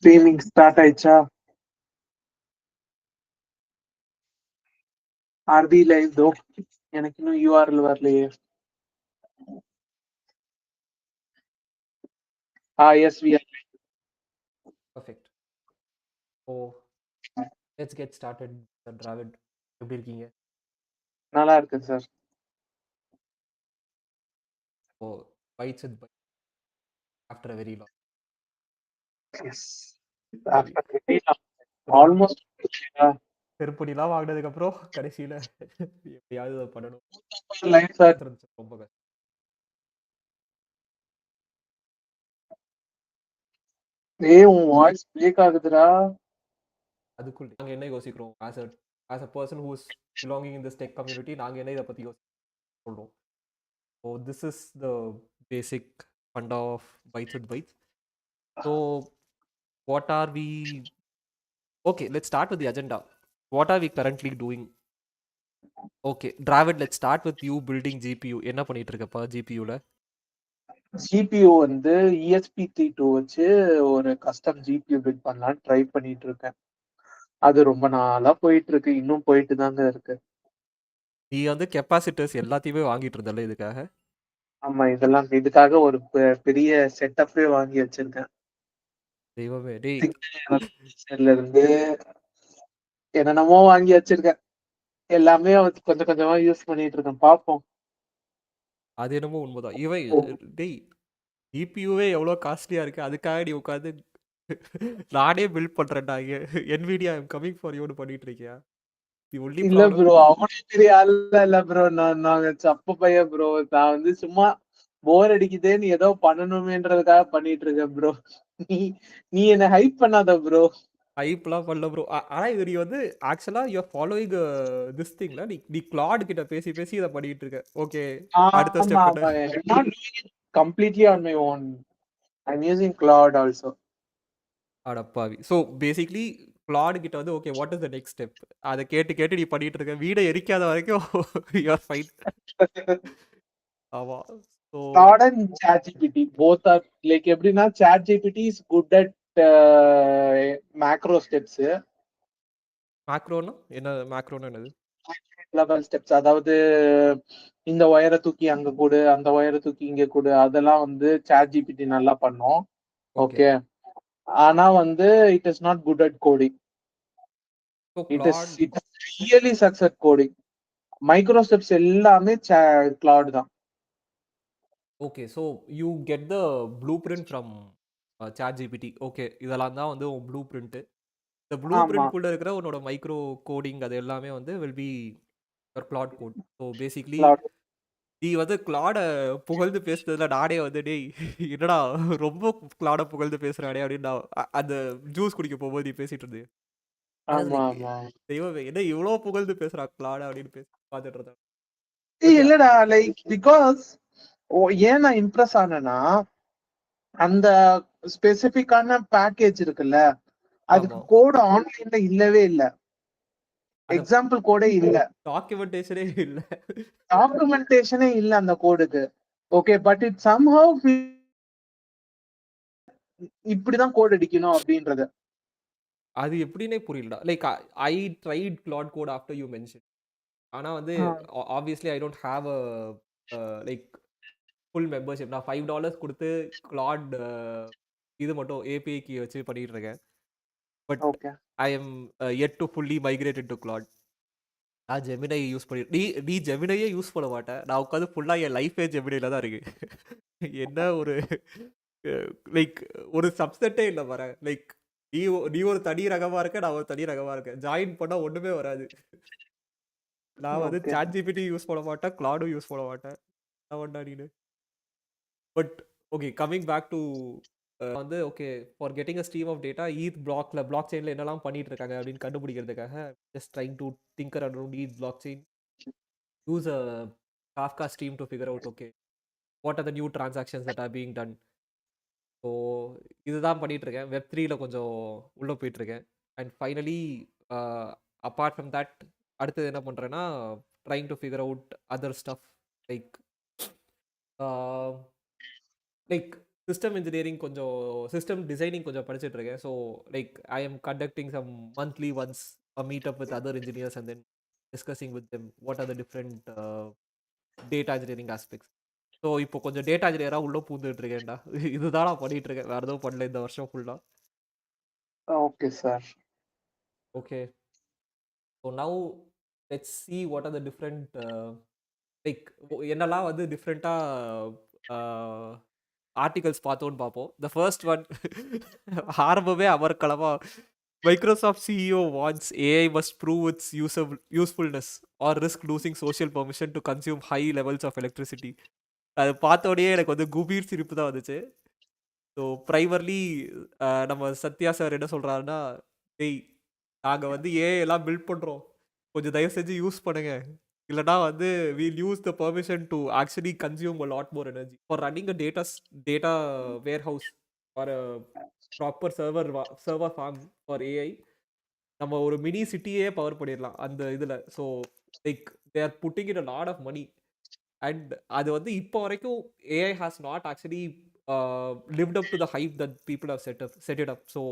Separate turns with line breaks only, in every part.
Streaming start ஆயிடுச்சா? RP live தோ எனக்கு இன்னும் யூஆர்எல் வரலையே. S V R.
Perfect. So let's get started. Dravid, எப்படி இருக்கீங்க?
நல்லா இருக்கு சார்.
So Bytes with Bytes after a very long.
Yes. Almost
திருப்படிலாம் வாங்கினதுக்கு அப்புறம் கடைசியில எப்படியாவது அதை பண்ணணும்.
Live sir.
ரொம்ப கஷ்டம்.
உன் வாய்ஸ் பிரேக் ஆகுதுடா.
அதுக்குள்ள நாங்க என்ன யோசிக்கிறோம் as a person who is belonging in this tech community, நாங்க என்ன இதை பத்தி சொல்றோம். So this is the basic funda of Bytes with Bytes. So what are we? Okay, let's start with the agenda. What are we currently doing? Okay, Dravid, let's start with you building GPU. என்ன பண்ணிட்டு இருக்கப்பா GPUல?
GPU வந்து ESP32 வச்சு ஒரு custom GPU build பண்ணலாம்னு try பண்ணிட்டு இருக்கேன். அது ரொம்ப நாளா போயிட்டு இருக்கு, இன்னும் போயிட்டு தாங்க இருக்கு.
நீ வந்து கெப்பாசிட்டர்ஸ் எல்லாத்தையுமே வாங்கிட்டு இருந்தல இதுக்காக?
ஆமா, இதெல்லாம் இதுக்காக ஒரு பெரிய செட்டப்பே வாங்கி வச்சிருக்கேன்.
தெய்வமே டேய்,
இருந்து என்னென்னமோ வாங்கி வச்சிருக்கேன். எல்லாமே கொஞ்சம் கொஞ்சமா யூஸ் பண்ணிட்டு இருக்கேன். பாப்போம்.
அது என்னமோ உண்மைதான். இவன் டேய் ஜிபியூவே எவ்வளோ காஸ்ட்லியா இருக்கு, அதுக்காக நீ உட்காந்து நானே பில்ட் பண்றேன்டா NVIDIA ஐம் கமிங் ஃபார் யூன்னு பண்ணிட்டு இருக்கியா?
இல்ல ப்ரோ, அவனே பெரிய ஆள் இல்ல ப்ரோ. நாங்க சப்ப பையன் ப்ரோ. நான் வந்து சும்மா போர் அடிக்குதேன்னு ஏதோ பண்ணணுமேன்றதுக்காக பண்ணிட்டு இருக்கேன் ப்ரோ. நீ என்ன ஹைப் பண்ணாத ப்ரோ.
ஹைப்லாம் பண்ணல ப்ரோ. ஆனா இது நீ வந்து ஆக்சுவலா யூ ஆர் ஃபாலோயிங் திஸ் திங்ல நீ கிளாட் கிட்ட பேசி பேசி இதை பண்ணிட்டு இருக்க. ஓகே, அடுத்த ஸ்டெப் என்ன?
Completely on my own. I am using Claude also.
அடப்பாவி. ஸோ பேசிக்லி கிளாட் கிட்ட வந்து okay what is the next step, அதை கேட்டு கேட்டு நீ பண்ணிட்டு இருக்க. வீடை எரிக்காத வரைக்கும் யூ ஆர் ஃபைன். ஆமா. So
Claude and ChatGPT both are like எப்படின்னா ChatGPT is good at macro steps.
மேக்ரோனா என்ன? மேக்ரோனா என்னது?
Level steps. அதாவது இந்த ஒயரை தூக்கி அங்க கூடு, அந்த ஒயரை தூக்கி இங்க கூடு, அதெல்லாம் வந்து ChatGPT நல்லா பண்ணும். ஓகே, ஆனா வந்து it is not good at coding. It is really sucks at coding. Micro steps எல்லாமே கிளாட் தான்.
Okay, so you get the blueprint from ChatGPT. Okay, இதெல்லாம் தான் வந்து உன் ப்ளூ பிரிண்ட். இந்த ப்ளூ பிரிண்ட்குள்ள இருக்கிற உன்னோட மைக்ரோ கோடிங் அது எல்லாமே வந்து will be your Claude code. So basically நீ வந்து கிளாட புகழ்ந்து பேசுனதுல நானே வந்து டேய் என்னடா ரொம்ப கிளாட புகழ்ந்து பேசுறானே அப்படின்னு நான் அந்த ஜூஸ் குடிக்க போகும்போது நீ பேசிட்டு இருந்தேன். தெய்வமே என்ன இவ்வளோ புகழ்ந்து பேசுறா கிளாட அப்படின்னு பேசி பார்த்துட்டு இருந்தேன்.
இல்லடா, லைக் பிகாஸ் ஏன் நான் இம்ப்ரெஸ் ஆனேன்னா அந்த ஸ்பெசிபிக்கான பேக்கேஜ் இருக்குல்ல, அதுக்கு கோட் ஆன்லைன்ல இல்லவே இல்ல. எக்ஸாம்பிள் கோடே இல்ல,
டாக்குமெண்டேஷனே இல்ல,
டாக்குமெண்டேஷனே இல்ல அந்த கோடுக்கு. ஓகே, பட் இட் சம்ஹவ் இப்படிதான் கோட் அடிக்கணும் அப்படின்றது.
அது எப்படின்னே புரியலடா. Like I tried Claude code after you mention. ஆனா வந்து obviously I don't have a like full membership. நான் $5 கொடுத்து கிளாட் இது மட்டும் ஏபிஐக்கு வச்சு பண்ணிட்டு இருக்கேன். But I am yet to fully migrate into Claude. நான் ஜெமினை யூஸ் பண்ணி நீ ஜெமினையே யூஸ் பண்ண மாட்டேன். நான் உட்காந்து ஃபுல்லாக என் லைஃபே ஜெமினையில் தான் இருக்கு. என்ன ஒரு லைக் ஒரு சப்செட்டே இல்லை வர. லைக் நீ ஒரு தனி ரகமாக இருக்க, நான் ஒரு தனி ரகமாக இருக்கேன். ஜாயின் பண்ணால் ஒன்றுமே வராது. நான் வந்து ChatGPT யூஸ் பண்ண மாட்டேன், கிளாடும் யூஸ் பண்ண மாட்டேன். நான் ஒன்றா நீனு. But okay, coming back to வந்து okay for getting a stream of data block செயினில் என்னெல்லாம் பண்ணிட்டு இருக்காங்க அப்படின்னு கண்டுபிடிக்கிறதுக்காக just trying to tinker around with block chain. Use a Kafka stream to figure out okay what are the new transactions that are being done. So இதுதான் பண்ணிட்டு இருக்கேன். Web3ல கொஞ்சம் உள்ளே போயிட்டு இருக்கேன். And finally apart from that அடுத்தது என்ன பண்ணுறேன்னா trying to figure out other stuff like system engineering கொஞ்சம் சிஸ்டம் டிசைனிங் கொஞ்சம் படிச்சுட்டு இருக்கேன். So like I am conducting some monthly once meet up with other engineers and then discussing with them what are the different data engineering aspects. So இப்போ கொஞ்சம் data இன்ஜினியராக உள்ள பூந்துட்டு இருக்கேன்டா. இதுதான் நான் பண்ணிட்டு இருக்கேன். வேற எதுவும் பண்ணல இந்த வருஷம் ஃபுல்லா.
Okay sir.
Okay. So now let's see what are the different like என்னெல்லாம் வந்து டிஃப்ரெண்ட்டாக ஆர்டிகல்ஸ் பார்த்தோன்னு பார்ப்போம். த ஃபர்ஸ்ட் ஒன் ஆரம்பமே அமர்க்களமா Microsoft CEO warns AI must prove its usefulness or risk losing social permission to consume high levels of electricity. அது பார்த்தோடனே எனக்கு வந்து குபீர் சிரிப்பு தான் வந்துச்சு. ஸோ ப்ரைமர்லி நம்ம சத்யா சார் என்ன சொல்கிறாருன்னா, டேய் நாங்கள் வந்து ஏஐ எல்லாம் பில்ட் பண்ணுறோம், கொஞ்சம் தயவு செஞ்சு யூஸ் பண்ணுங்க, இல்லைனா வந்து we'll use the permission to actually consume a lot more energy for running a data warehouse or a proper server farm for AI. நம்ம ஒரு மினி சிட்டியே பவர் பண்ணிடலாம் அந்த இதில். So like they are putting in a lot of money and அது வந்து இப்போ வரைக்கும் AI has not actually lived up to the hype that people have set it up. So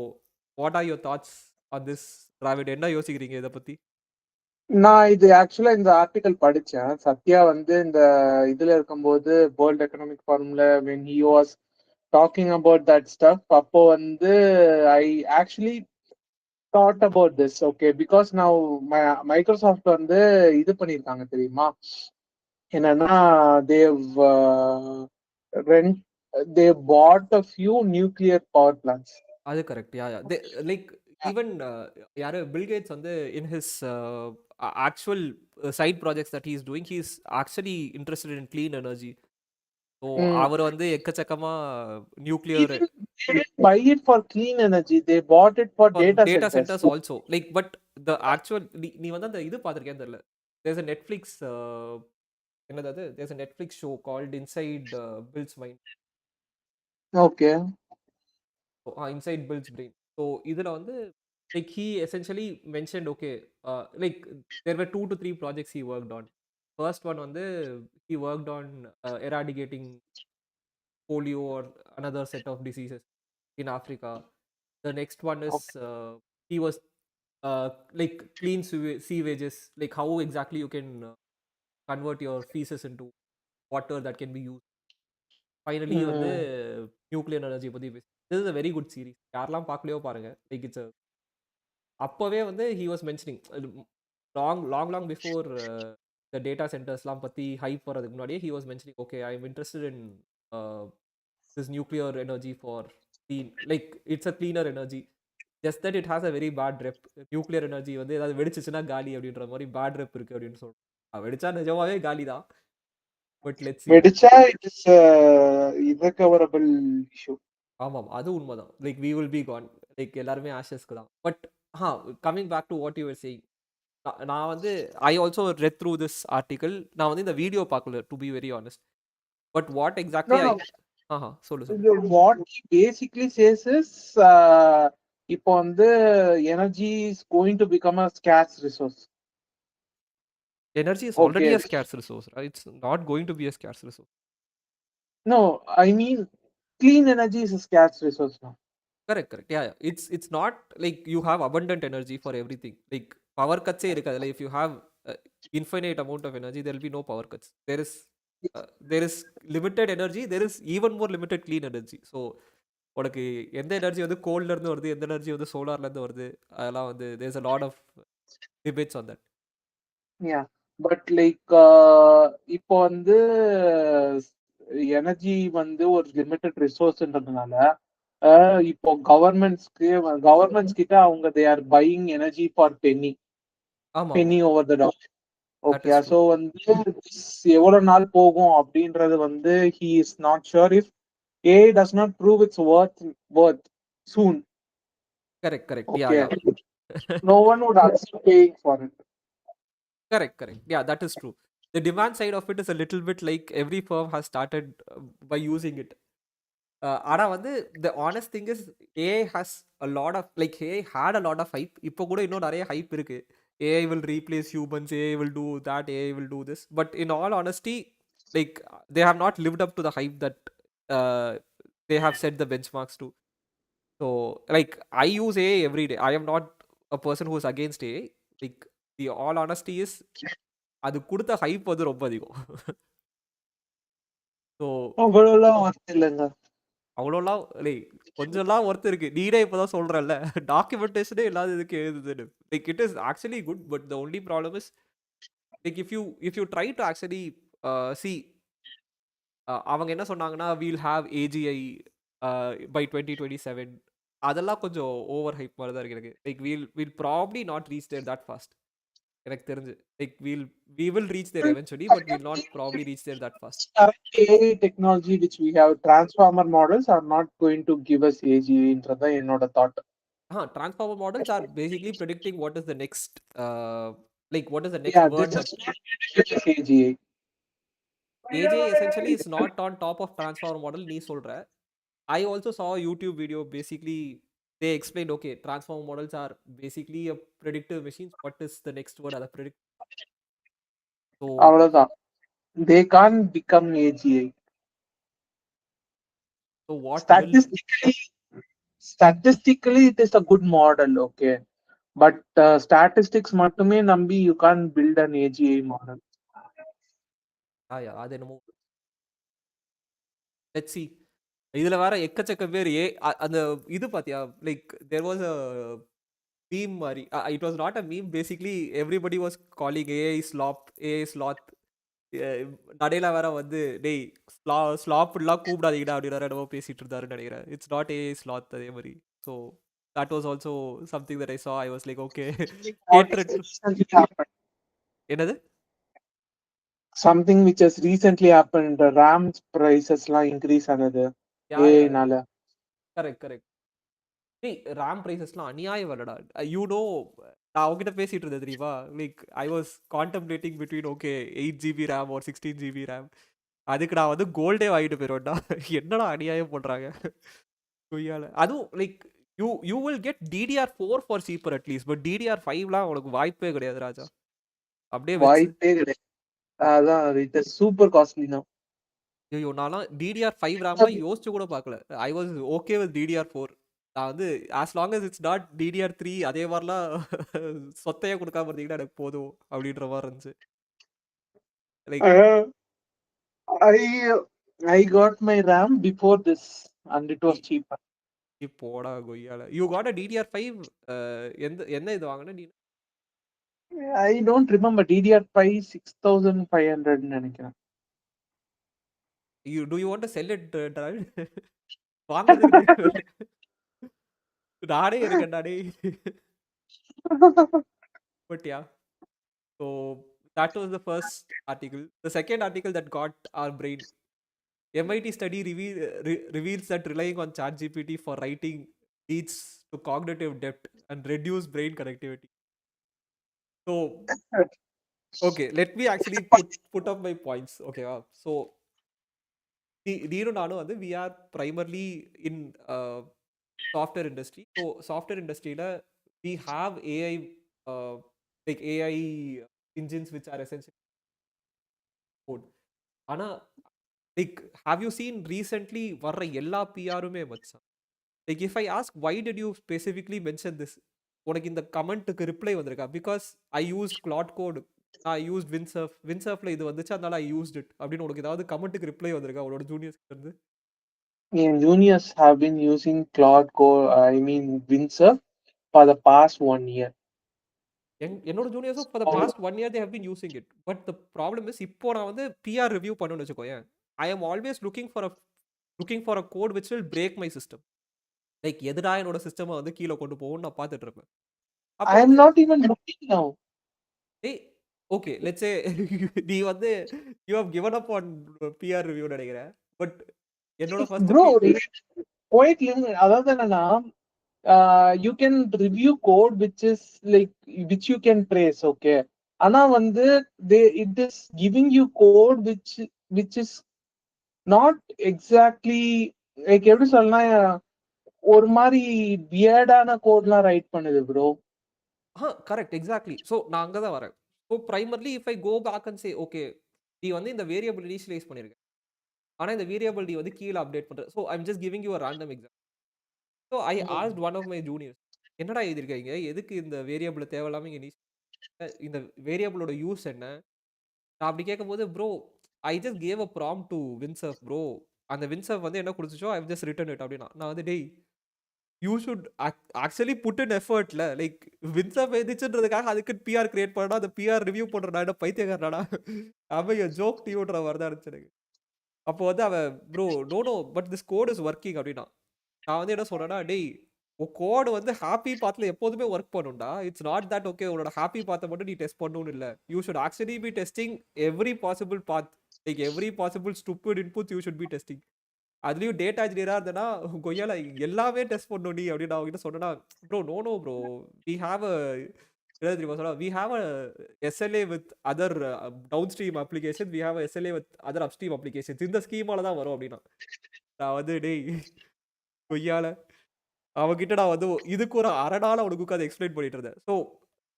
what are your thoughts on this, Dravid? என்ன யோசிக்கிறீங்க இதை பத்தி?
நான் இது ஆக்சுவலா இந்த ஆர்டிகல் படிச்சேன். சத்யா வந்து இந்த இதுல இருக்கும்போது வேர்ல்ட் எக்கனாமிக் ஃபாரம்ல when he was talking about that stuff, அப்போ வந்து I actually thought about this. Okay, because now Microsoft வந்து இது பண்ணிருக்காங்க தெரியுமா, என்னன்னா they've rent they bought a few nuclear power plants.
அது correct. Yeah yeah like even யாரு பில் கேட்ஸ் வந்து in his actual side projects that he is doing, he is actually interested in clean energy. So அவர் வந்து எக்கச்சக்கமா nuclear
They didn't buy it for clean energy, they bought it for data
centers also. Like but the actual நீ வந்து அந்த இது பார்த்திருக்கேன்னு தெரியல. there's a Netflix என்னது there's a Netflix show called Inside Bill's Mind.
Okay.
Inside Bill's Brain. So இதுல வந்து like he essentially mentioned, okay, like there were 2 to 3 projects he worked on. First one வந்து he worked on eradicating polio or another set of diseases in Africa. The next one is he was like clean sewages, like how exactly you can convert your feces into water that can be used. Finally வந்து nuclear energy பத்தி பேசி. This is a very good series. யாரெல்லாம் பார்க்கலையோ பாருங்க. Like it's அப்பவே வந்து he was mentioning long before the data centersலாம் பத்தி hype வரதுக்கு முன்னாடியே he was mentioning, okay, I am interested in this nuclear energy for clean, like it's a cleaner energy, just that it has a very bad rep. Nuclear energy வந்து ஏதாவது வெடிச்சிச்சுன்னா காலி அப்படின்ற மாதிரி bad rep இருக்கு அப்படின்னு சொல்றோம். வெடிச்சா நிஜமாவே காலி தான். But let's see.
வெடிச்சா இட் இஸ் irrecoverable issue.
ஆமாம், அது உண்மைதான். Like we will be gone. Like எல்லாருமே ஆஷஸ்க்கு தான். But coming back to what you were saying, நான் வந்து I also read through this article. நான் வந்து இந்த வீடியோ பார்க்கல, to be very honest. But what exactly சொல்லு.
What he basically says is இப்போ வந்து energy is going to become a scarce resource.
Energy is already a scarce resource, right? It's not going to be a scarce resource.
No, I mean clean energy is a scarce resource now.
Correct. Yeah. It's not like you have abundant energy for everything. Like power cuts irukadala. If you have infinite amount of energy, there will be no power cuts. There is limited energy. There is even more limited clean energy. So உனக்கு எந்த energy வந்து கோல்ட்ல இருந்து வருது, எந்த energy வந்து சோலார்ல இருந்து வருது, அதெல்லாம் வந்து there's a lot of debates on that.
Yeah, but like இப்போ வந்து எனர்ஜி வந்து ஒரு லிமிட்டட் ரிசோர்ஸ்ன்றதுனால இப்போ கவர்மெண்ட்ஸ் கிட்ட அவங்க they are buying energy for penny over the dollar. Okay, so வந்து எவ்வளவு நாள் போகும் அப்படின்றது வந்து he is not sure if AI does not prove its worth soon.
Correct.
Okay.
Yeah.
No one would actually paying for it.
Correct. Yeah, that is true. The demand side of it is a little bit like every firm has started by using it. ஆனா வந்து the honest thing is AI has a lot of, like AI had a lot of hype. இப்போ கூட இன்னும் நிறைய hype இருக்கு. AI will replace humans, AI will do that, AI will do this. But in all honesty, like they have not lived up to the hype that they have set the benchmarks too. So like I use AI every day. I am not a person who is against AI. Like the all honesty is அது கொடுத்த hype வந்து ரொம்ப அதிகம். So
அவ்வளோலாம் worth இல்லைங்க.
அவ்வளோலாம் like கொஞ்சம்லாம் worth இருக்கு. நீனே இப்போதான் சொல்றல்ல டாக்குமெண்டேஷனே இல்லாத இதுக்கு எழுதுதுன்னு. Like it is actually good, but the only problem is like if you try to actually see அவங்க என்ன சொன்னாங்கன்னா வீல் ஹாவ் ஏஜிஐ பை 2027. அதெல்லாம் கொஞ்சம் ஓவர் ஹைப் மாதிரி தான் இருக்கு எனக்கு. Like we'll probably not reach there that fast எனக்கு தெரிஞ்சு. Like we will reach there eventually, but we'll not probably reach there that fast.
Current AI technology which we have, transformer models are not going to give us AGI-ன்றதா என்னோட thought.
Transformer models are basically predicting what is the next like what is the next
Yeah,
word
this
that
is not going to give us AGI.
AGI essentially is not on top of transformer model நீ சொல்ற. I also saw a YouTube video. Basically they explained, okay, transformer models are basically a predictive machines. What is the next word அதை predict? So
அவ்வளவுதான். They can't become AGI.
so what will
Statistically it is a good model, okay, but statistics மட்டுமே நம்பி you can't build an AGI model.
அது என்னமோ let's see. இதுல வேற எக்கச்சக்க பேர் அந்த இது பாத்தியா like there was a meme மாதிரி. It was not a meme. Basically everybody was calling AI sloth. நடையில வேற வந்து டேய் ஸ்லாப்லாம் கூப்பிடாதீங்கடா அப்படின்னு வேற என்னமோ பேசிட்டு இருந்தாருன்னு நினைக்கிறேன். இட்ஸ் நாட் AI sloth அதே மாதிரி. So that was also something that I saw. I was like, okay, hatred.
Recently happened.
என்னது?
Something which has recently happened, the RAM prices எல்லாம் increase ஆனது AI னால.
கரெக்ட். ரேம் ப்ரைஸஸ்லாம் அநியாயம் இல்லடா. நான் அவங்ககிட்ட பேசிட்டு இருந்தேன் தெரியுமா. Like I was contemplating between okay 8 GB RAM ஒரு 16 GB ரேம். அதுக்கு நான் வந்து கோல்டே வாங்கிட்டு போயிடுவேன்டா. என்னடா அநியாயம் பண்றாங்க கொய்யால. அதுவும் like you will get DDR4 for cheaper at least, but DDR5லாம் உனக்கு வாய்ப்பே கிடையாது ராஜா. அப்படியே வச்சு
வாய்ப்பே கிடையாது. அதான் it is super costly now.
ஐயோ நான்லாம் DDR5 ரேம்லாம் யோசிச்சு கூட பார்க்கல. I was okay with DDR4. நான் வந்து as long as it's not DDR3 அதே மாதிரிலாம் சொத்தையா கொடுக்காம இருந்தீங்கன்னா எனக்கு போதும் அப்படின்ற மாதிரி இருந்துச்சு. Like
I got my RAM before this and it was cheaper.
போடா கொய்யால. You got a DDR5. என்ன இது வாங்கின நீ?
I don't remember. DDR5 6500 நினைக்கிறேன்.
Do you want to sell it? வாங்குறதுக்கு நானே இருக்கேன்டா டேய். But yeah, so that was the first article. The second article that got our brain. MIT study reveals that relying on ChatGPT for writing leads to cognitive depth and reduce brain connectivity. So, okay, let me actually put up my points. Okay, so we are primarily in software industry. So software industry we have AI like AI engines which are essentially code. ஆனா like have you seen recently வர்ற எல்லா பிஆருமே மச்சான்? Like if I ask why did you specifically mention this, உனக்கு இந்த கமெண்ட்டுக்கு reply வந்திருக்கா? Because I used Claude Code, I used Windsurfல இது வந்துச்சு அதனால I used it அப்படின்னு உனக்கு ஏதாவது கமெண்ட்டுக்கு ரிப்ளை வந்திருக்கா உன்னோட ஜூனியர்ஸ்ல இருந்து?
Juniors have been using Claude Code, Windsurf for the past 1 year.
என்னோட ஜூனியர்ஸும் for the past 1 year they have been using it. But the problem is இப்போ நான் வந்து பிஆர் ரிவ்யூ பண்ணணும்னு வச்சுக்கோயேன். I am always looking for a code which will break my system. Like எதுடா என்னோட சிஸ்டமை வந்து கீழே கொண்டு போகும்னு நான் பார்த்துட்டு இருப்பேன்.
I am not even looking now.
ஏய் ஓகே லெட்ஸ் சே நீ வந்து you have given up on PR review நினைக்கிறேன். பட் என்னோட ஃபர்ஸ்ட்
Bro, quite limit. அதாவது என்னன்னா you can review code which you can praise, okay, ஆனா வந்து it is giving you code which is not exactly like எப்படி சொல்லலாம், ஒரு மாதிரி வியர்டான கோட்லாம் ரைட் பண்ணுது ப்ரோ.
Correct exactly. ஸோ நான் அங்கே தான் வரேன். So primarily if I go back and say okay நீ வந்து இந்த வேரியபிள் இனிஷியலைஸ் பண்ணியிருக்க, ஆனா இந்த வேரியபிள் நீ வந்து கீழ அப்டேட் பண்ற. So I am just giving you a random example. So I asked one of my juniors, "என்னடா எழுதியிருக்காய்ங்க? எதுக்கு இந்த வேரியபிள தேவையில்லாம இங்க நீ இந்த வேரியபிளோட யூஸ் என்ன?" நான் அப்படி கேட்கும்போது, "bro, I just gave a prompt to Windsurf bro. அந்த வின்சர்ஃப் வந்து என்ன குடுத்துச்சோ, I have just return it" அப்படின்னா. நான் வந்து, "டேய், you should actually put in எஃபோர்ட்ல. லைக் வின்சர்ஃப் எழுதிச்சுன்றதுக்காக அதுக்கு பிஆர் கிரியேட் பண்ணா, அந்த பிஆர் ரிவ்யூ பண்ற நான் என்ன பைத்தியக்காரனாடா? ஐ எ ஜோக் டு யூன்ற மாரி தான் இருந்துச்சு எனக்கு. அப்போ வந்து அவன், "bro, no no but this code is working" அப்படின்னா. நான் வந்து என்ன சொன்னேன்னா, "டேய், உன் கோட் வந்து ஹாப்பி பாத்ல எப்போதுமே வொர்க் பண்ணும்டா. இட்ஸ் நாட் தட் ஓகே உன்னோட ஹாப்பி பாத்த மட்டும் நீ டெஸ்ட் பண்ணணும்னு இல்ல. You should actually be testing every possible path. Like every possible stupid inputs you should be testing. அதுலயும் டேட்டா இன்ஜினியரா இருந்தேன்னா, கொய்யால எல்லாமே டெஸ்ட் பண்ணணும் நீ" அப்படின்னு நான் அவன்கிட்ட சொன்னேன்னா, "bro, no no bro. We have a" என்ன தெரியுமா சொன்னா, "we have a SLA with other downstream application. We have a SLA with other upstream applications. இந்த ஸ்கீமால தான் வரும்" அப்படின்னா. நான் வந்து, "டேய் கொய்யால" அவன்கிட்ட நான் வந்து இதுக்கு ஒரு 1/2 நாள் அவனுக்கு உட்கார்ந்து எக்ஸ்பிளைன் பண்ணிட்டு இருந்தேன். So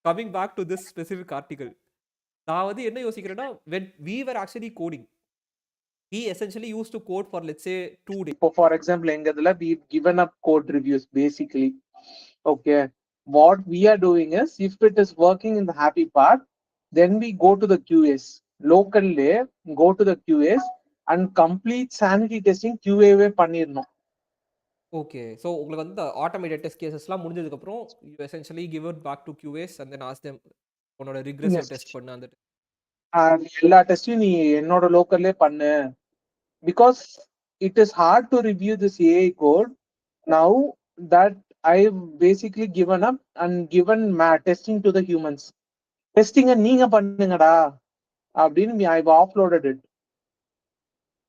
coming back to this specific article. நான் வந்து என்ன யோசிக்கிறேன்னா, when we were actually coding, we essentially used to code for let's say 2 days.
இப்போ ஃபார் எக்ஸாம்பிள் எங்க இதுல we given up code reviews basically. Okay, what we are doing is if it is working in the happy part, then we go to the QS local layer, go to the QS and complete sanity testing QA வே பண்ணிரணும்.
Okay. So உங்களுக்கு வந்து இந்த automated test கேஸஸ்லாம் முடிஞ்சதுக்கப்புறம், you essentially give it back to QAs and then ask them உன்னோட regressive
எஸ்,
test பண்ணு அந்த
எல்லா டெஸ்டையும் நீ என்னோட லோக்கல்லே பண்ணு. Because it is hard to review this AI code now that I've basically given up and given testing to the humans. Testing நீங்க பண்ணுங்கடா அப்படின்னு I've offloaded it.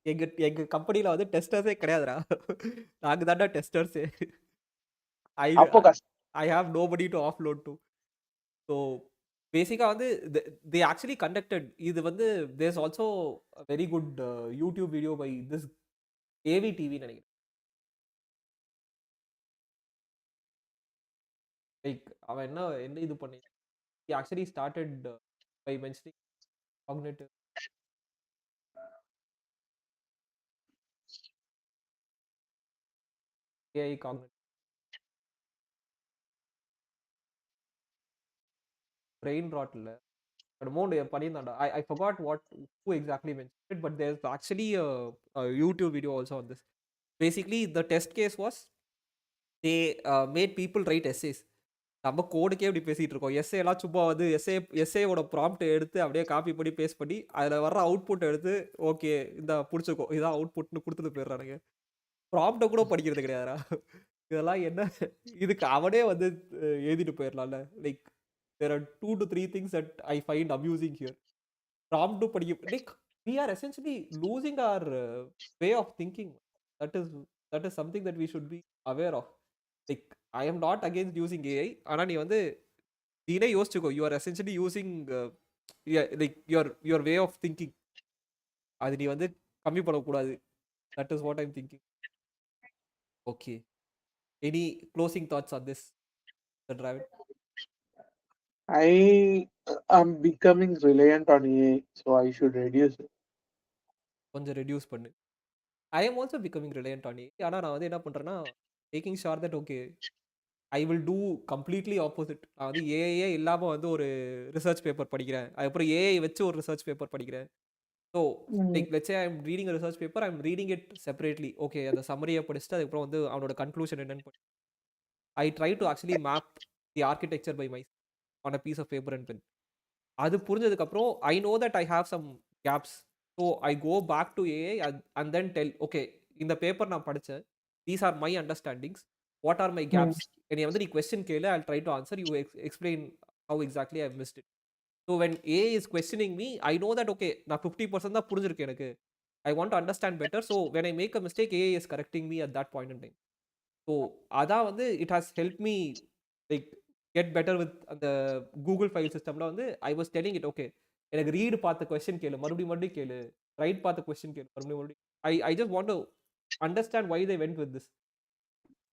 எங்க எங்க கம்பெனில வந்து டெஸ்டர்ஸே கிடையாதுடா. நாங்க தான்டா டெஸ்டர்ஸே. ஐ
அப்போ
I have nobody to offload to. So basically வந்து தே ஆக்சுவலி கண்டக்டட் இது வந்து there is also a very good YouTube video by this AV டிவின்னு நினைக்கிறேன். லைக் அவன் என்ன என்ன இது பண்ணி he actually started by mentioning cognitive AI cognitive brain rot இல்ல. என்னமோ ஒண்ணு பண்ணியிருந்தான்டா. I forgot what who exactly mentioned it, but there's actually a YouTube video also on this. Basically, the test case was they made people write essays. நம்ம கோடுக்கே இப்படி பேசிட்டு இருக்கோம். S A எல்லாம் சும்மா வந்து எஸ்ஏவோட ப்ராம்ப்ட் எடுத்து அப்படியே காப்பி பண்ணி பேஸ்ட் பண்ணி அதில் வர்ற அவுட்புட் எடுத்து ஓகே இந்த பிடிச்சிக்கோ இதான் அவுட்புட்னு கொடுத்துட்டு போயிடுறானுங்க. ப்ராம்ப்ட கூட படிக்கிறது கிடையாதுடா. இதெல்லாம் என்ன இதுக்கு அவனே வந்து எழுதிட்டு போயிடலாம்ல. Like there are 2 to 3 things that I find amusing here. ப்ராம்ப்டும் படிக்க like we are essentially losing our way of thinking. That is that is something that we should be aware of. Like I am not against using AI. ஆனா நீ வந்து நீனே யோசிச்சுக்கோ. You are essentially using yeah, like your way of thinking. அது நீ வந்து கம்மி பண்ணக்கூடாது. That is what I'm thinking. Okay. Any closing thoughts on this, the Dravid?
I am becoming reliant on AI, so I should reduce it.
கொஞ்சம் reduce பண்ணு. I am also becoming reliant on AI. ஆனா நான் வந்து என்ன பண்றேன்னா, making sure that okay, I will do completely opposite. நான் வந்து ஏஐயே இல்லாம வந்து ஒரு ரிசர்ச் பேப்பர் படிக்கிறேன். அதுக்கப்புறம் ஏஐ வச்சு ஒரு ரிசர்ச் பேப்பர் படிக்கிறேன். So like let's say I am reading a research paper, I am reading it separately. Okay, அந்த சம்மரியை படிச்சுட்டு அதுக்கப்புறம் வந்து அவனோட கன்க்ளூஷன் என்னன்னு I try to actually map the architecture by my on a piece of paper and pen. அது புரிஞ்சதுக்கப்புறம் I know that I have some gaps. So I go back to AI and then tell okay இந்த paper நான் படித்தேன். These are my understandings. What are my gaps? என்னை வந்து நீ question கேளு, I try to answer. You explain how exactly I missed it. So when AI is questioning me, I know that okay நான் 50% தான் புரிஞ்சிருக்கு எனக்கு. I want to understand better. So when I make a mistake, AI is correcting me at that point in time. So அதான் வந்து it has help me like get better with அந்த Google file சிஸ்டம்ல வந்து I was telling it okay எனக்கு read பார்த்த question கேளு, மறுபடியும் மறுபடியும் கேளு. ரைட் பார்த்த கொஸ்டின் கேளு, மறுபடியும் மறுபடியும். I just want to understand why they went with this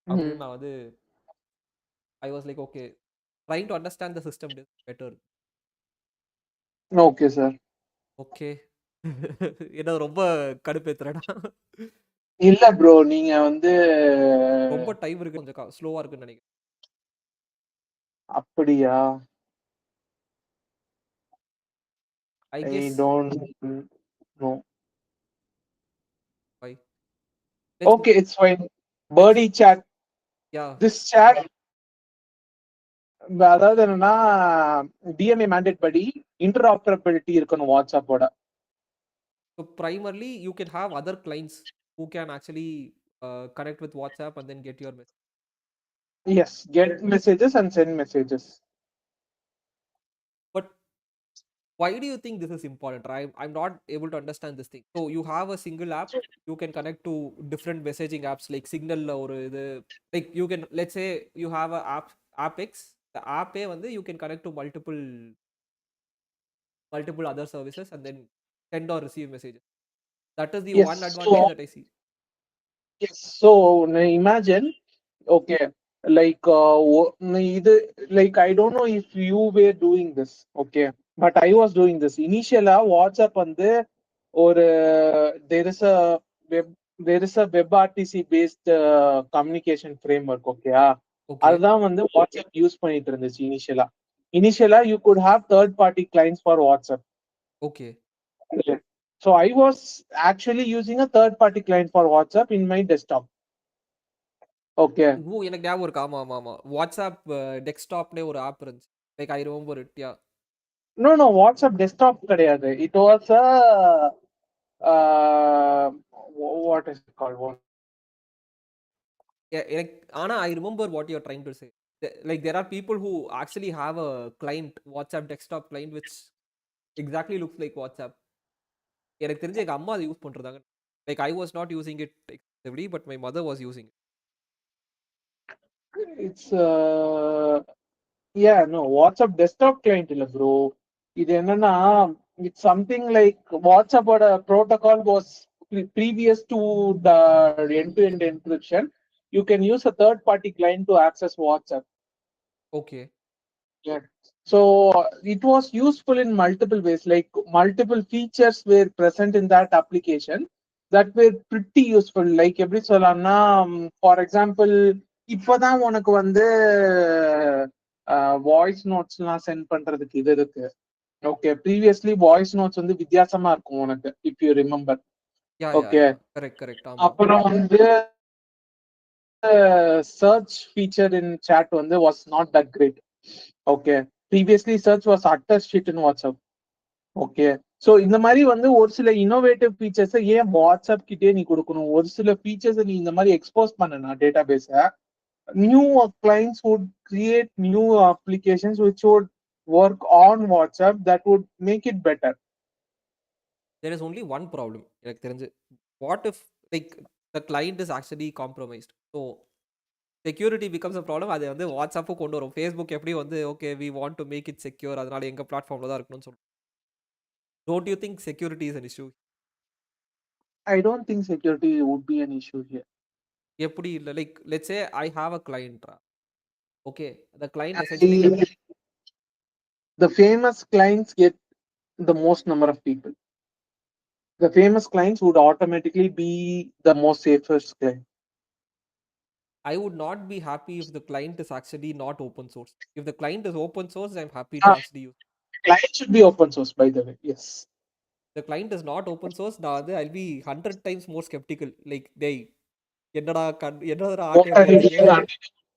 அப்படின்னு நான் வந்து I was like okay trying to understand the system better.
Okay, sir.
Okay என்ன ரொம்ப கடுப்பேத்துறடா.
இல்ல ப்ரோ, நீங்க வந்து
ரொம்ப டைம் இருக்கு. கொஞ்சம் ஸ்லோவா இருக்குன்னு நினைக்கிறேன்.
அப்படியா?
I
I
guess
don't know.
Bye. Let's
okay, it's fine.
Let's
party chat.
Yeah.
This chat, அதாவது என்னன்னா, டிஎம்ஏ மேண்டேட் படி இன்டர்ஆப்பரபிலிட்டி இருக்கணும் வாட்ஸ்அப்போட.
So primarily you can have other clients who can actually connect with WhatsApp and then get your message.
Yes, get messages and send messages.
But why do you think this is important? I'm not able to understand this thing. So you have a single app, you can connect to different messaging apps like Signal or the, like you can, let's say you have a app X, the app A வந்து you can connect to multiple other services and then send or receive messages. That is the one
Yes,
advantage
so
that I see.
yes, so imagine, okay, like like I don't know if you were doing this, okay, but I was doing this. Initially, WhatsApp வந்து ஒரு there is a web WebRTC based communication framework, okay.
Okay.
அதுதான் வந்து WhatsApp use பண்ணிட்டு இருந்துச்சு இனிஷியலா you could have third party clients for WhatsApp.
Okay.
So I was actually using a third party client for WhatsApp in my desktop. Okay.
எனக்கு ஞாபகம் இருக்கு. ஆமா ஆமா ஆமா. வாட்ஸ்அப் டெஸ்க்டாப்னே ஒரு ஆப் இருந்துச்சு. Like I remember it. Yeah.
No, WhatsApp desktop கிடையாது. It was a what is it called?
எனக்கு ஆனா I remember what you are trying to say. Like there are people who actually have a client WhatsApp desktop client which exactly looks like WhatsApp. எனக்கு தெரிஞ்சு எங்க அம்மா அதை use பண்றாங்க. Like I was not using it extensively but my mother was using.
It's yeah, no, WhatsApp desktop client இல்ல bro. இது என்னன்னா, it's something like WhatsApp ஓட protocol was previous to the end-to-end encryption. You can use a third party client to access WhatsApp.
Okay.
Yeah. So it was useful in multiple ways, like multiple features were present in that application that were pretty useful. Like எப்படி சொல்லலாம்னா, for example, இப்போதான் உனக்கு வந்து voice நோட்ஸ்லாம் send பண்றதுக்கு இது இருக்கு. Okay, previously voice notes வந்து வித்தியாசமா இருக்கும் உனக்கு, if you remember.
Yeah yeah
okay,
yeah. Correct correct. ஆமா.
அப்புறம் வந்து search feature in chat வந்து was not that great. Okay, previously search was utter shit in WhatsApp. Okay, so இந்த மாதிரி வந்து ஒரு சில இன்னோவேட்டிவ் ஃபீச்சர்ஸை ஏன் வாட்ஸ்அப் கிட்டே நீ கொடுக்கணும்? ஒரு சில ஃபீச்சர்ஸை நீ இந்த மாதிரி எக்ஸ்போஸ் பண்ணனா டேட்டா பேஸை, new clients would create new applications which would work on WhatsApp that would make it better.
there is only one problem எனக்கு தெரிஞ்சு. what if like the client is actually compromised, so security becomes a problem. அது வந்து வாட்ஸ்அப்பும் கொண்டு வரும். Facebook எப்படி வந்து okay we want to make it secure, அதனால எங்க பிளாட்ஃபார்ம்ல தான் இருக்கணும்னு சொல்லுவோம். Don't you think security is an issue?
I don't think security would be an issue here.
எப்படி இல்லை? Like let's say I have a client. Okay, the client essentially can.
The famous clients get the most number of people. The famous clients would automatically be the most safest client.
I would not be happy if the client is actually not open source. If the client is open source, I'm happy to actually use.
Client should be open source, by the way. Yes.
The client is not open source, நான் வந்து I'll be 100 times more skeptical. Like டேய் என்னடா என்னடா ஆட்டைய போடுறீங்க?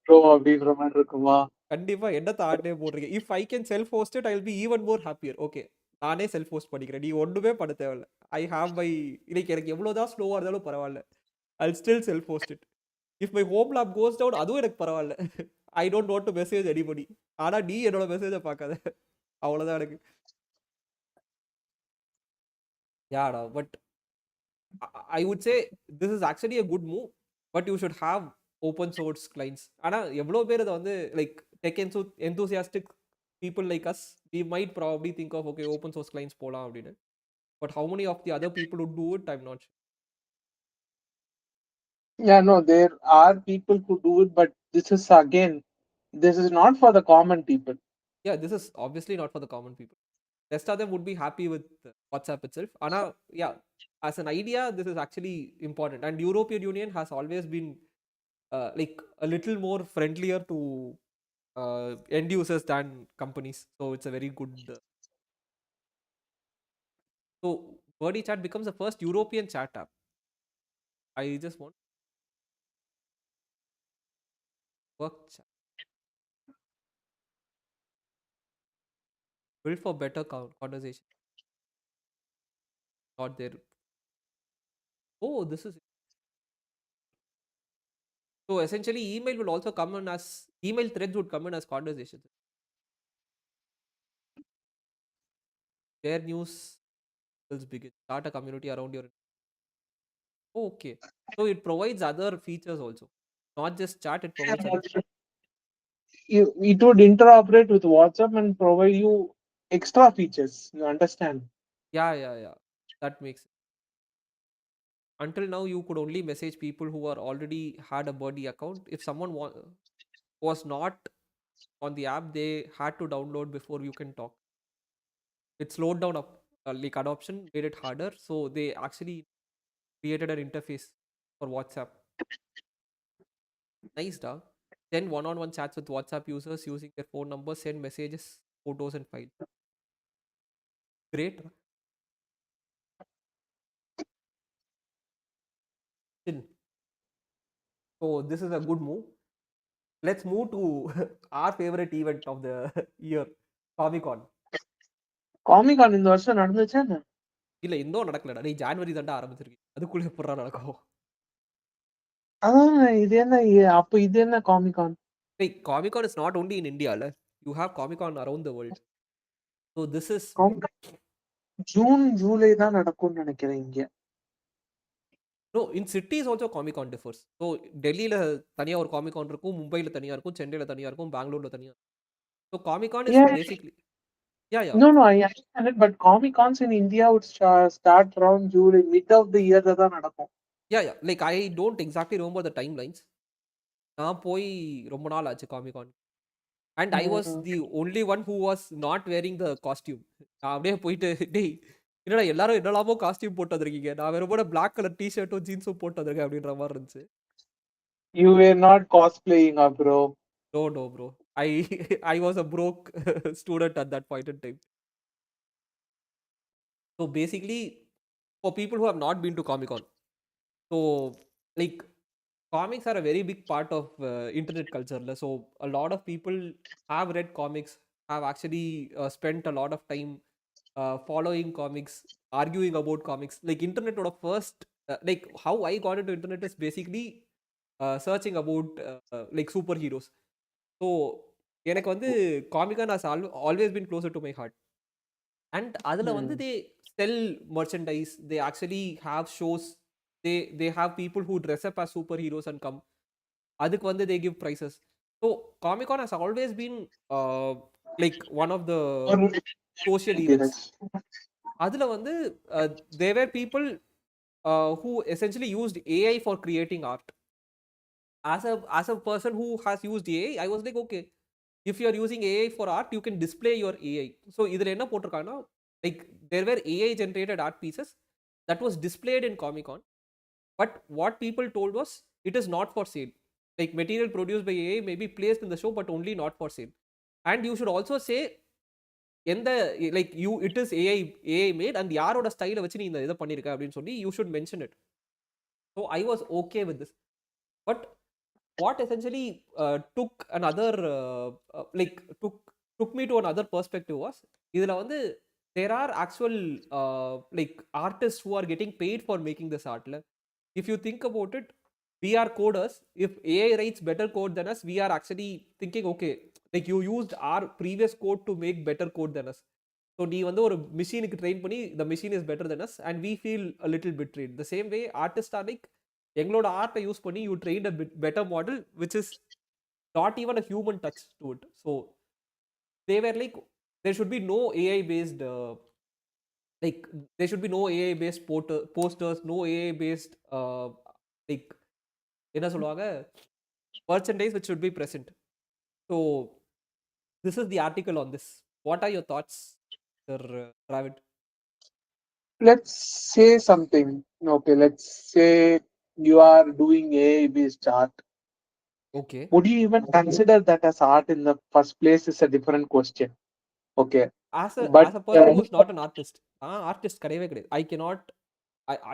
Bro அப்படின்ற மாதிரி இருக்குமா?
கண்டிப்பா என்னத்த ஆட்டைய போடுறீங்க? If I can self host it I will be even more happier. Okay, நானே செல்ஃப் ஹோஸ்ட் பண்ணிக்கிறேன், நீ ஒண்ணுமே பண்ண தேவையில்ல. ஐ ஹாவ் மை லைக் எனக்கு எவ்வளவுதான் ஸ்லோவா இருந்தாலும் பரவாயில்ல, I'll still self host it. If my home lab goes down அதுவும் எனக்கு பரவாயில்ல. I don't want to message anybody. ஆனா நீ என்னோட மெசேஜை பார்க்காத, அவ்வளவுதான் எனக்கு. யாடா, but I would say this is actually a good move, but you should have open source clients. ஆனா எவ்வளோ பேர் இதை வந்து like tech enthusiastic people like us, we might probably think of okay open source clients போலாம் அப்படின்னு. But how many of the other people would do it, I'm not sure.
Yeah, no, there are people who do it, but this is not for the common people.
Yeah, this is obviously not for the common people. rest of them would be happy with WhatsApp itself. Ana, yeah, as an idea, this is actually important. And European Union has always been like a little more friendlier to end users than companies. So it's a very good. So Birdie Chat becomes the first European chat app. I just want work chat built for better conversation. Not there. Oh, this is so essentially email will also come in as email threads would come in as conversations. Share news will begin. Start a community around your. Oh, okay. So it provides other features also. Not just chat, it provides other.
It would interoperate with WhatsApp and provide you extra features. You understand?
Yeah. That makes sense. Until now, you could only message people who are already had a Birdie account. If someone was not on the app, they had to download before you can talk. It slowed down like adoption, made it harder. So they actually created an interface for WhatsApp. Nice, dog. Send one-on-one chats with WhatsApp users using their phone number, send messages, photos, and files. Great. Chill. So this is a good move. Let's move to our favorite event of the year, Comic Con.
Comic Con இந்த வருஷம் நடந்துச்சா என்ன?
இல்ல இன்னும் நடக்கலடா. நீ January தாண்டா ஆரம்பிச்சிருக்கு. அதுக்குள்ள எப்படிடா நடக்கும்?
அதான் இது என்ன அப்ப இது என்ன Comic Con?
Like Comic Con is not only in India, la. You have Comic Con around the world. So this is
June July தான் நடக்கும்னு நினைக்கிறேன் இங்க.
no, in cities also Comic Con differs. So டெல்லியில தனியா ஒரு Comic Con இருக்கும், மும்பைல தனியா இருக்கும், சென்னையில தனியா இருக்கும், பெங்களூர்ல தனியா. So Comic Con is basically yeah.
No, I understand it, but Comic Cons in India would start around July, mid of the year தான் நடக்கும்.
Yeah. Like I don't exactly remember the timelines. நான் போய் ரொம்ப நாள் ஆச்சு Comic Con. And I was the only one who was not wearing the costume. நான் அப்படியே போயிட்டு டேய் என்னடா எல்லாரும் என்னெல்லாமோ காஸ்டியூம் போட்டு வந்திருக்கீங்க, நான் வெறும் பிளாக் கலர் டிஷர்ட்டும் ஜீன்ஸும் போட்டு வந்திருக்கேன் அப்படின்ற மாதிரி இருந்துச்சு.
You were not cosplaying, bro.
No, bro. I was a broke student at that point in time. So basically, for people who have not been to Comic Con, so like comics are a very big part of internet culture. So a lot of people have read comics, have actually spent a lot of time following comics, arguing about comics. Like internet or first, like how I got into internet is basically searching about like superheroes. So எனக்கு வந்து Comic Con has always been closer to my heart. And அதுல வந்து they sell merchandise, they actually have shows, they have people who dress up as superheroes and come. அதுக்கு வந்து they give prizes. So Comic Con has always been like one of the social events. அதுல வந்து there were people who essentially used AI for creating art. As a person who has used AI, I was like, okay, if you are using AI for art, you can display your AI. So இதுல என்ன போட்டிருக்காங்கன்னா, like there were AI generated art pieces that was displayed in Comic Con, but what people told was it is not for sale. Like material produced by AI may be placed in the show, but only not for sale. And you should also say எந்த like you it is AI made and யாரோட ஸ்டைலை வச்சு நீ இந்த இதை பண்ணிருக்க அப்படின்னு சொல்லி you should mention it. So I was okay with this, but what essentially took another like took me to another perspective was இதுல வந்து there are actual like artists who are getting paid for making this art. If you think about it, we are coders. If AI writes better code than us, we are actually thinking, okay, like you used our previous code to make better code than us. So நீ வந்து ஒரு மிஷினுக்கு train பண்ணி the machine is better than us and we feel a little betrayed. The same way artists are like எங்களோட ஆர்ட்டை use பண்ணி you trained a better model which is not even a human touch to it. So they were like there should be no AI based like there should be no AI based posters, no AI based like என்ன சொல்லுவாங்க merchandise which should be present. So this is the article on this. What are your thoughts? Travis?
Let's say something. Okay, let's say you are doing a based art.
Okay.
Would you even consider that as art in the first place is a different question. Okay.
As a
But
as a person who's not an artist, artist கிடையவே கிடையாது.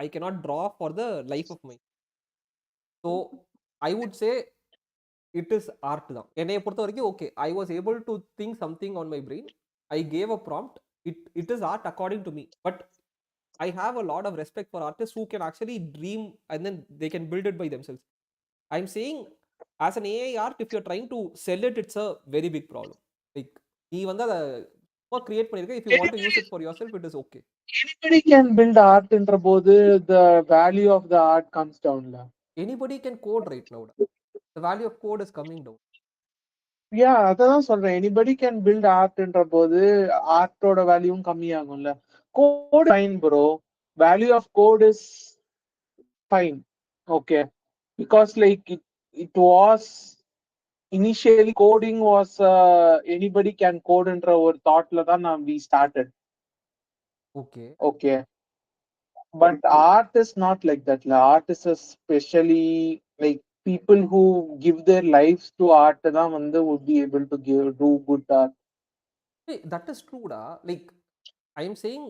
I cannot draw for the life of my. So I would say it is art தான். என்னைய பொறுத்த வரைக்கும் okay. I was able to think something on my brain. I gave a prompt. It is art according to me. But I have a lot of respect for artists who can actually dream and then they can build it by themselves. I'm saying as an AI art, if you're trying to sell it, it's a very big problem. Like நீ வந்து அதை சும்மா create பண்ணிருக்க. If you want to use it for yourself, it is okay.
anybody can build art என்ற போது the value of the art comes down.
Anybody can code right now. The value of code is coming down.
Yeah, அதான் சொல்றேன். anybody can build art என்ற போது ஆர்ட்டோட வேல்யூவும் கம்மியாகும்ல. Code fine bro. Value of code is fine. Okay. Because like it was initially coding was anybody can code என்ற ஒரு தாட்ல தான் we started.
Okay.
Okay. But art is not like that. Art is especially like people who give their lives to art தான் வந்து would be able to do good art.
Hey, that is true da. Like I am saying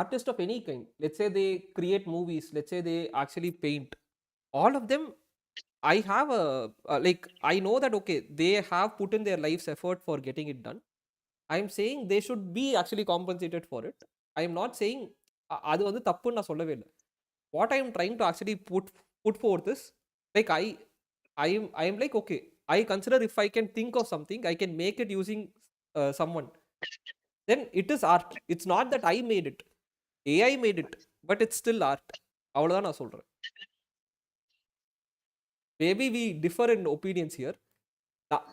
artists of any kind. Let's say they create movies. Let's say they actually paint. All of them, I have a like I know that okay, they have put in their life's effort for getting it done. I'm saying they should be actually compensated for it. I am not saying அது வந்து தப்புன்னு நான் சொல்லவே இல்லை. What I am trying to actually put forth is like I am like okay, I consider if I can think of something, I can make it using someone. Then it is art. It's not that I made it. AI made it, but it's still art. அவ்வளவுதான் நான் சொல்றேன். Maybe we differ in opinions here.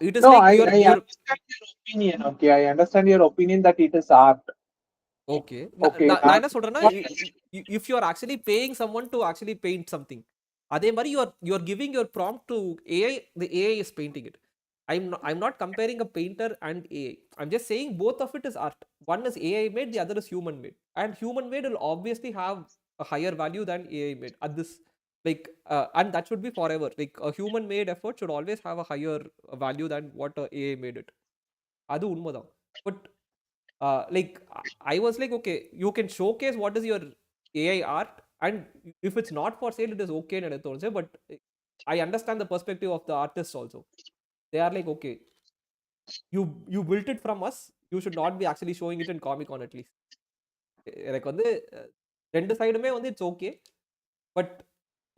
It is
No,
like
I
your
understand your opinion. Okay, I understand your opinion that it is art.
okay.
Okay,
நான் என்ன சொல்றேன்னா if you are actually paying someone to actually paint something, அதே மாதிரி you are giving your prompt to AI, the AI is painting it. I'm not comparing a painter and AI. I'm just saying both of it is art. One is AI made, the other is human made, and human made will obviously have a higher value than AI made at this, like and that should be forever. Like a human made effort should always have a higher value than what a AI made it. அது உண்மைதான். But like I was like okay, you can showcase what is your AI art, and if it's not for sale, it is okay ன்னு எனக்கு தோணுச்சு. But I understand the perspective of the artists also. They are like okay, you built it from us, you should not be actually showing it in Comic Con at least. எனக்கு வந்து ரெண்டு சைடுமே வந்து it's okay. But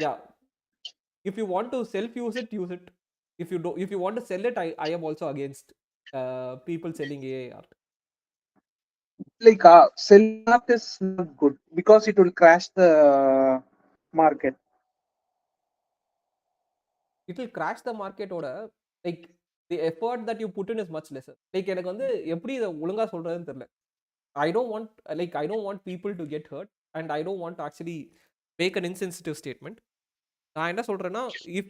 yeah, if you want to self use it, use it. If you want to sell it, I am also against people selling AI art.
like selling art is not good because it will crash the market.
It will crash the market ஓட like the effort that you put in is much lesser. Like எனக்கு வந்து எப்படி இதை ஒழுங்கா சொல்றதுன்னு தெரியல. I don't want people to get hurt, and I don't want to actually make an insensitive statement. நான் என்ன சொல்றேன்னா if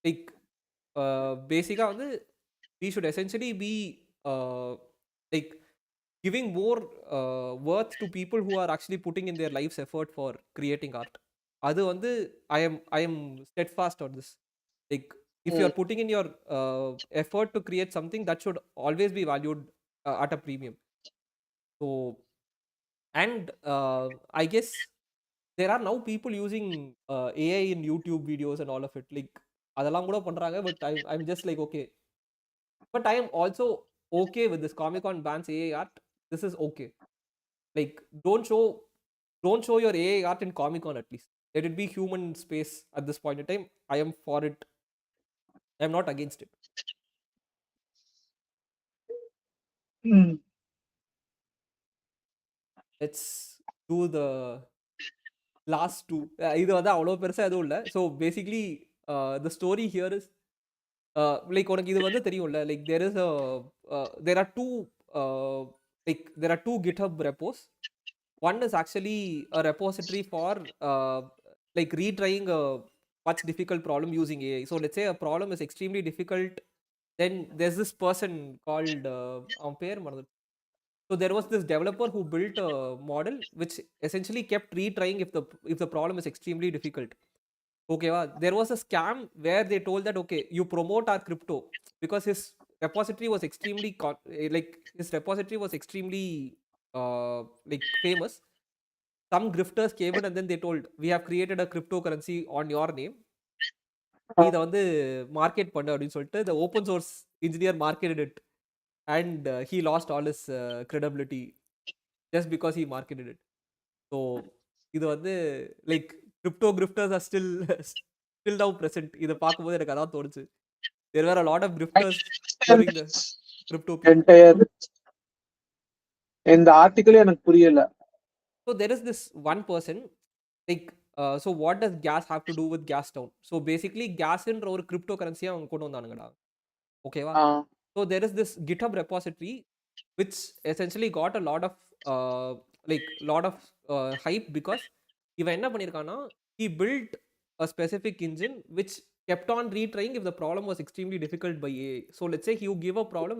like பேசிக்கா வந்து we should essentially be like giving more worth to people who are actually putting in their life's effort for creating art. அது வந்து I am steadfast on this. Like if you are putting in your effort to create something, that should always be valued at a premium. So and I guess there are now people using AI in YouTube videos and all of it. Like அதெல்லாம் கூட பண்றாங்க. But I'm just like okay. But I am also okay with this Comic Con bans AI art. This is okay. Like don't show your AI art in Comic Con at least. Let it be human space at this point in time. I am for it. I am not against it. Let's do the last two. இது வந்து அவ்வளோ பெருசா எதுவும் இல்லை. So basically the story here is like உனக்கு இது வந்து தெரியும்ல, like there are two GitHub repos. One is actually a repository for like retrying a much difficult problem using AI. So let's say a problem is extremely difficult, then there's this person called அவன் பேர் மறந்து So there was this developer who built a model which essentially kept retrying if the problem is extremely difficult. Okay, there was a scam where they told that okay, you promote our crypto because his repository was extremely like famous. Some grifters came in and then they told, we have created a cryptocurrency on your name. நீ இதை வந்து market பண்ணு அப்படின்னு சொல்லிட்டு the open source engineer marketed it, and he lost all his credibility just because he marketed it. So இது வந்து like crypto grifters are still now present. இதை பார்க்கும்போது எனக்கு அதான் தோணுச்சு. There were a lot of grifters during the crypto peak.
Entire இந்த ஆர்டிகிளே எனக்கு புரியல.
So there is this one person, like so what does gas have to do with gas town? So basically gas ன்ற ஒரு crypto currency அவங்க கொண்டு வந்தானுங்கடா. ஓகேவா? So there is this GitHub repository which essentially got a lot of hype because இவன் என்ன பண்ணிருக்கானா, he built a specific engine which kept on retrying if the problem was extremely difficult by AI. So let's say he would give a problem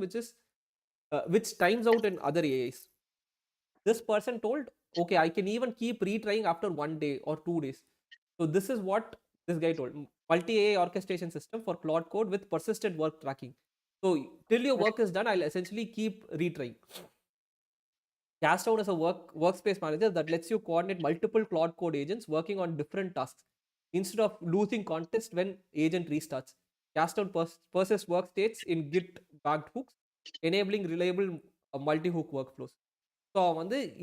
which times out in other AIs. This person told, okay, I can even keep retrying after 1 day or 2 days. So this is what this guy told: multi-AI orchestration system for Claude Code with persistent work tracking. So till your work is done, I'll essentially keep retrying. Gastown is a workspace manager that lets you coordinate multiple Claude Code agents working on different tasks instead of losing context when agent restarts. Gastown persists work states in Git backed hooks, enabling reliable multi-hook workflows. So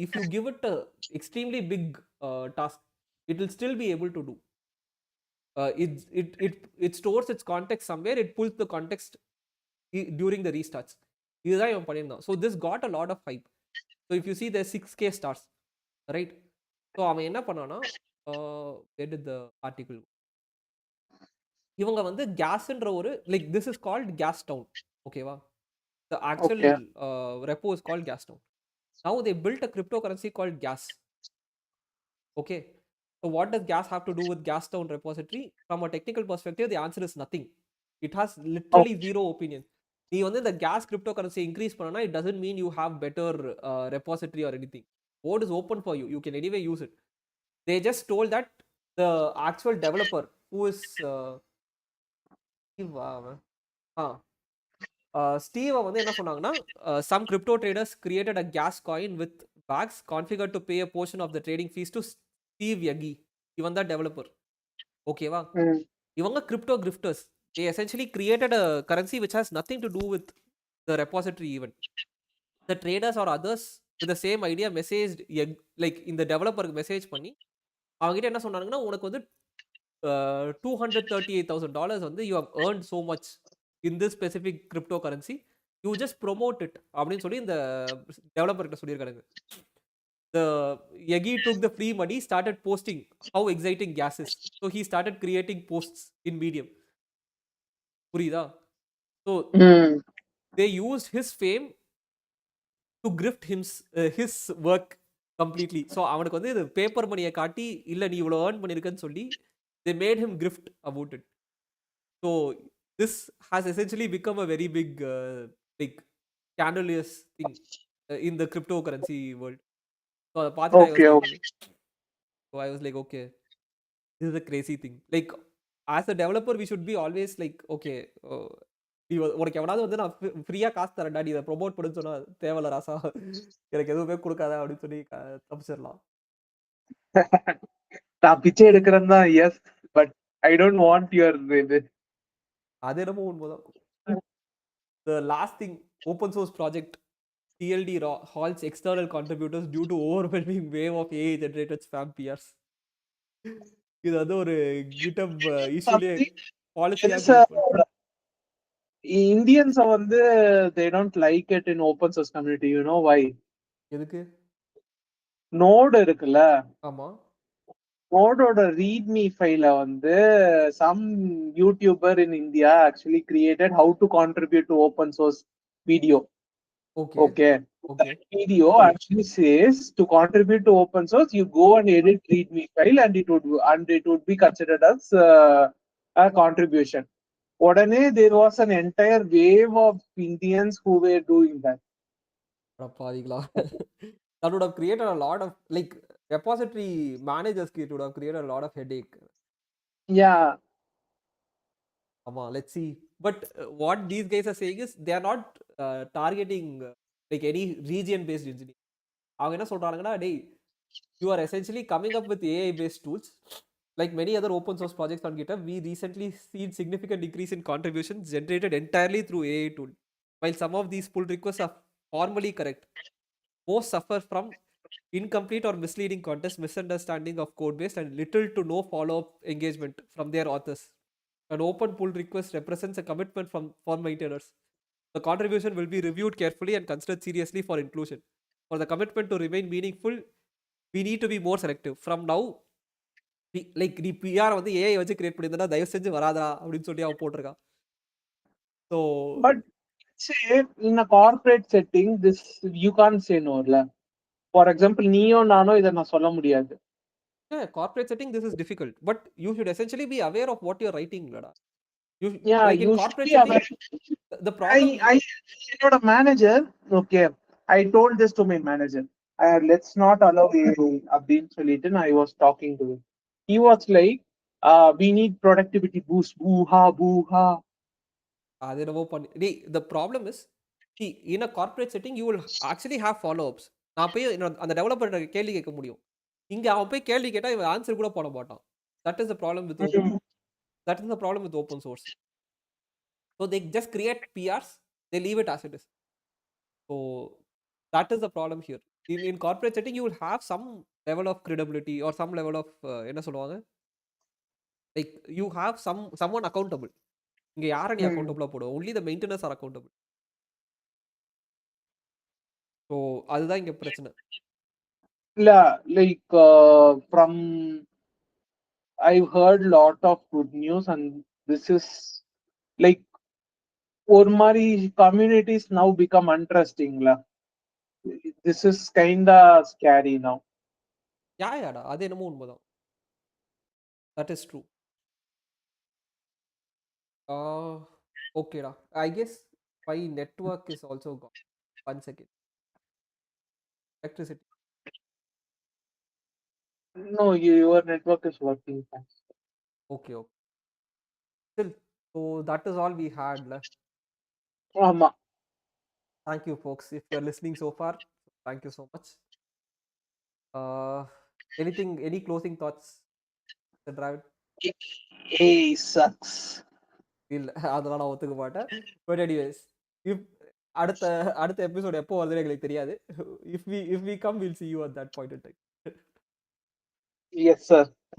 if you give it a extremely big task, it will still be able to do. It stores its context somewhere, it pulls the context during the restarts. So this got a lot of hype. So if you see there's 6K stars, right? So அவன் என்ன பண்ணானா, where did the article, இவங்க வந்து கேஸ்ன்ற ஒரு like this is called gas town. ஓகேவா? The actual repo is called gas town. Now they built a cryptocurrency called gas. Okay, so what does gas have to do with gas town repository? From a technical perspective, the answer is nothing. It has literally zero opinion. நீ வந்து இந்த gas cryptocurrency increase பண்ணனா, it doesn't mean you have better repository or anything. Code is open for you, you can anyway use it. They just told that the actual developer who is Steve வந்து என்ன சொன்னாங்கன்னா, some crypto traders created a gas coin with bags configured to pay a portion of the trading fees to Steve Yagi. இவன் தான் developer. ஓகேவா? இவங்க crypto grifters. They essentially created a currency which has nothing to do with the repository even. The traders or others with the same idea messaged like இந்த டெவலப்பருக்கு message பண்ணி அவங்க கிட்ட என்ன சொன்னாங்கன்னா, உனக்கு வந்து $238,000 வந்து you have earned so much in this specific cryptocurrency, you just promote it அப்படின்னு சொல்லி இந்த டெவலப்பர் கிட்ட சொல்லியிருக்காங்க. The Yagi took the free money, started posting how exciting gas is. So he started creating posts in Medium. புரியுதா? So they used his fame to grift his work completely. So அவனுக்கு வந்து இது paper மணியை காட்டி, இல்லை நீ இவ்வளோ earn பண்ணியிருக்கன்னு சொல்லி they made him grift about it. So this has essentially become a very big like scandalous thing in the cryptocurrency world. So அதை பார்த்துட்டு I was like, okay, this is a crazy thing. Like as a developer, we should be always like, okay, உனக்கு எவனாவது வந்து நான் ஃப்ரீயா காசு தரேன்டா, நீ இதை ப்ரொமோட் பண்ணு சொன்னா தேவையில்ல ராசா, எனக்கு எதுவுமே கொடுக்காத அப்படின்னு சொல்லி தப்பிச்சிடலாம்.
நான் பிச்சை எடுக்கிறேன் தான், yes, but I don't want your இது.
அது என்னமோ உண்மைதான். The last thing, open source project TLD halts external contributors due to overwhelming wave of AI generated spam PRs. இது வந்து ஒரு GitHub இஷ்யூலே பாலிசியா
Indians வந்து they don't like it in open source community. You know why?
எதுக்கு?
Note இருக்குல்ல,
ஆமா,
நோடோட README ஃபைல வந்து some YouTuber in India actually created how to contribute to open source video. Okay. That video actually says to contribute to open source, you go and edit readme file and it would be considered as a contribution. Odane there was an entire wave of Indians who were doing that.
அடப்பாவிங்களா! That would have created a lot of like repository managers it would have created a lot of headache.
Yeah.
Let's see. But what these guys are saying is they are not targeting like any region based engineering. அவங்க என்ன சொல்றாங்கன்னா, டேய் you are essentially coming up with AI based tools. Like many other open source projects on GitHub, we recently seen significant increase in contributions generated entirely through AI tool. While some of these pull requests are formally correct, most suffer from incomplete or misleading context, misunderstanding of code base, and little to no follow-up engagement from their authors. An open pull request represents a commitment for maintainers. The contribution will be reviewed carefully and considered seriously for inclusion. For the commitment to remain meaningful, we need to be more selective. From now, like நீ PR வந்து AI வச்சு create பண்ணியிருந்தா தயவு செஞ்சு வராதா அப்படின்னு சொல்லி அவன் போட்டிருக்கான். So
But say in a corporate setting, this you can't say no. For example, நீயோ நானோ இதை நான் சொல்ல முடியாது.
yeah, corporate setting this is difficult, but you should essentially be aware of what you're writing.
Yeah,
Like in
you should
corporate
be
setting,
aware.
the problem.
என்னோட manager, okay, I told this to my manager. Let's not allow AI அப்படின்னு சொல்லிட்டு I was talking to him. He was like, we need productivity boost. Boo-ha, boo-ha.
அது என்னவோ பண்ணி the problem is, see, in a corporate setting you will actually have follow-ups. நான் போய் அந்த developer கேள்வி கேட்க முடியும். இங்க அவன் போய் கேள்வி கேட்டா இவன் ஆன்சர் கூட போட மாட்டான். That is the problem with that is the problem with open source. So they just create PRs, they leave it as it is. So that is the problem here. In corporate setting you will have some level of credibility or some level of என்ன சொல்லுவாங்க, like you have someone accountable. இங்க யாரை நீ accountable போடுவ? Only the maintainers are accountable. So அதுதான் இங்க பிரச்சனை.
இல்ல, like from I've heard lot of good news, and this is like ஒரு மாதிரி communities now become interesting. This is kinda scary now.
யாடா அது என்னமோ உண்மைதான். That is true. Okay டா. I guess my network is also gone. 1 second. Electricity.
No, your network is working fine.
Okay. Still, so that is all we had left.
ஆமா.
Thank you folks if you are listening so far. Thank you so much. Any closing thoughts, Mr. Dravid?
AI sucks.
இல்ல அதெல்லாம் நான் ஒத்துக்க மாட்டேன். But anyways, if அடுத்த episode எப்போ வருதுன்னு எங்களுக்கு தெரியாது. If we come we'll see you at that point in time.
Yes sir.